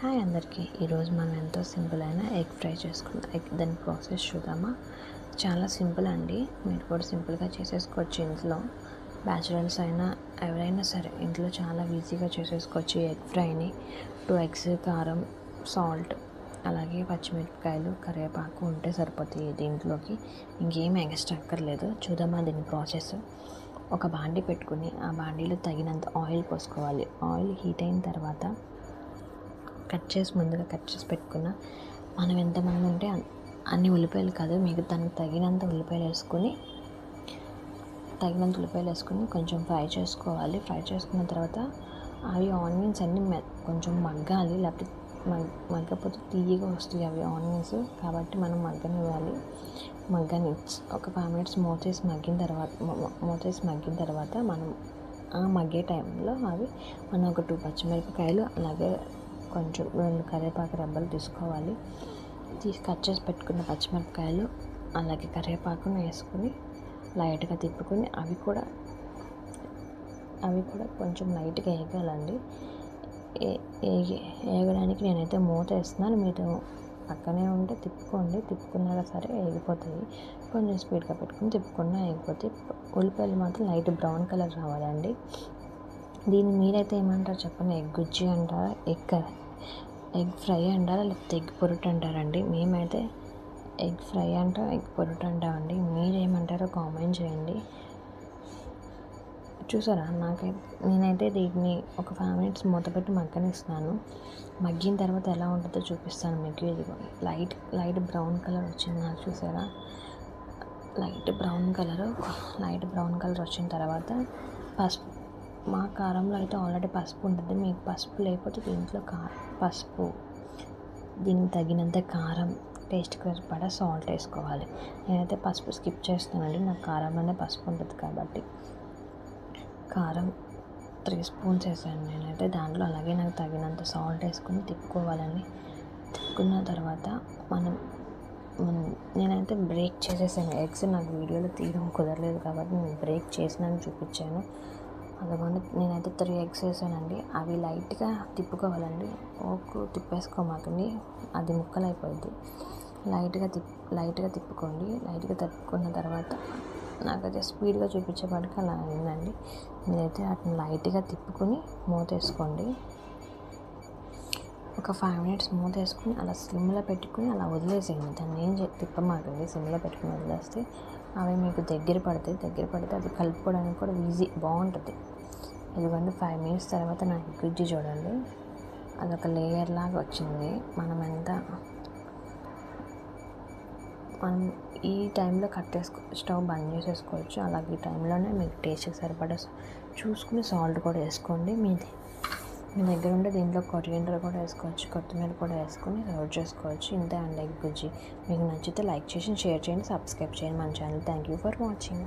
Hi అందరికీ. ఈరోజు మనం ఎంతో సింపుల్ అయిన ఎగ్ ఫ్రై చేసుకుందాం. దాని ప్రాసెస్ చూద్దామా? చాలా సింపుల్ అండి. మీరు కూడా సింపుల్గా చేసేసుకోవచ్చు ఇంట్లో. బ్యాచులర్స్ అయినా ఎవరైనా సరే ఇంట్లో చాలా ఈజీగా చేసేసుకోవచ్చు ఈ ఎగ్ ఫ్రైని. 2 ఎగ్స్, కారం, సాల్ట్, అలాగే పచ్చిమిరపకాయలు, కరివేపాకు ఉంటే సరిపోతాయి దీంట్లోకి. ఇంకేం ఎక్స్ట్రా అక్కర్లేదు. చూద్దామా దీని ప్రాసెస్. ఒక బాండీ పెట్టుకుని ఆ బాండీలో తగినంత ఆయిల్ పోసుకోవాలి. ఆయిల్ హీట్ అయిన తర్వాత ముందుగా కట్ చేసి పెట్టుకున్న మనం ఎంతమంది ఉంటే అన్ని ఉల్లిపాయలు కాదు, మీకు దానికి తగినంత ఉల్లిపాయలు వేసుకుని కొంచెం ఫ్రై చేసుకోవాలి. ఫ్రై చేసుకున్న తర్వాత అవి ఆనియన్స్ అన్నీ కొంచెం మగ్గాలి, లేకపోతే మగ్గకపోతే తీయగా వస్తాయి అవి ఆనియన్స్. కాబట్టి మనం మగ్గనివ్వాలి. ఒక 5 minutes మూతేసి మగ్గిన తర్వాత మనం ఆ మగ్గే టైంలో మనం ఒక 2 పచ్చిమిరపకాయలు, అలాగే కొంచెం 2 కరివేపాకు రెబ్బలు తీసుకోవాలి. కట్ చేసి పెట్టుకున్న పచ్చిమిరపకాయలు అలాగే కరివేపాకును వేసుకుని లైట్గా తిప్పుకొని అవి కూడా కొంచెం లైట్గా వేగాలండి. వేగడానికి నేనైతే మూత వేస్తున్నాను. మీరు పక్కనే ఉంటే తిప్పుకున్నా సరే వేగిపోతాయి. కొంచెం స్పీడ్గా పెట్టుకుని తిప్పుకున్నా వేగిపోతాయి. ఉల్లిపాయలు మాత్రం లైట్ బ్రౌన్ కలర్ రావాలండి. దీన్ని మీరైతే ఏమంటారు చెప్పండి? ఎగ్ గుజ్జి అంటారా, ఎగ్ ఫ్రై అంటారా, లేకపోతే ఎగ్ పొరుటు అంటారండి? మేమైతే ఎగ్ ఫ్రై అంటాం, ఎగ్ పొరుటు అంటామండి. మీరేమంటారో కామెంట్ చేయండి. చూసారా, నేనైతే దీన్ని ఒక 5 minutes మూత పెట్టి మగ్గనిస్తాను. మగ్గిన తర్వాత ఎలా ఉంటుందో చూపిస్తాను మీకు. ఇది లైట్ బ్రౌన్ కలర్ వచ్చింది నాకు, చూసారా? లైట్ బ్రౌన్ కలర్ వచ్చిన తర్వాత పసుపు. మా కారంలో అయితే ఆల్రెడీ పసుపు ఉంటుంది. మీకు పసుపు లేకపోతే దీంట్లో పసుపు, దీనికి తగినంత కారం, టేస్ట్కి సరిపడా సాల్ట్ వేసుకోవాలి. నేనైతే పసుపు స్కిప్ చేస్తానండి, నాకు కారంలోనే పసుపు ఉంటుంది కాబట్టి. కారం 3 spoons వేసాను నేనైతే దాంట్లో. అలాగే నాకు తగినంత సాల్ట్ వేసుకొని తిప్పుకోవాలండి. తిప్పుకున్న తర్వాత నేనైతే బ్రేక్ చేసేసాను ఎగ్స్. నాకు వీడియోలో తీయడం కుదరలేదు కాబట్టి నేను బ్రేక్ చేసినాను చూపించాను. అదిగోండి, నేనైతే 3 eggs వేసానండి. అవి లైట్గా తిప్పుకోవాలండి. తిప్పేసుకోమాకండి, అది ముక్కలు అయిపోద్ది. లైట్గా తిప్పుకోండి. లైట్గా తిప్పుకున్న తర్వాత నాకైతే స్పీడ్గా చూపించేపాటికి అలా అయిందండి. మీరైతే వాటిని లైట్గా తిప్పుకొని మూతేసుకోండి. ఒక 5 minutes మూత వేసుకుని అలా స్లిమ్లో పెట్టుకుని అలా వదిలేసేయండి. దాన్ని ఏం తిప్పమాకండి. స్లిమ్లో పెట్టుకుని వదిలేస్తే అవి మీకు దగ్గర పడితే అది కలుపుకోవడానికి కూడా బాగుంటుంది. ఇదిగోండి, 5 minutes తర్వాత నాకు గుజ్జు చూడండి, అదొక లేయర్ లాగా వచ్చింది. మనం ఈ టైంలో స్టవ్ బంద్ చేసేసుకోవచ్చు. అలాగే ఈ టైంలోనే మీకు టేస్ట్కి సరిపడా చూసుకుని సాల్ట్ కూడా వేసుకోండి. మీ దగ్గర ఉంటే దీంట్లో కొరియండర్ కూడా వేసుకోవచ్చు, కొత్తిమీర కూడా వేసుకొని సర్వ్ చేసుకోవచ్చు. ఇంతే అండి ఎగ్ బుజ్జి. మీకు నచ్చితే లైక్ చేసి షేర్ చేయండి, సబ్స్క్రైబ్ చేయండి మన channel. Thank you for watching.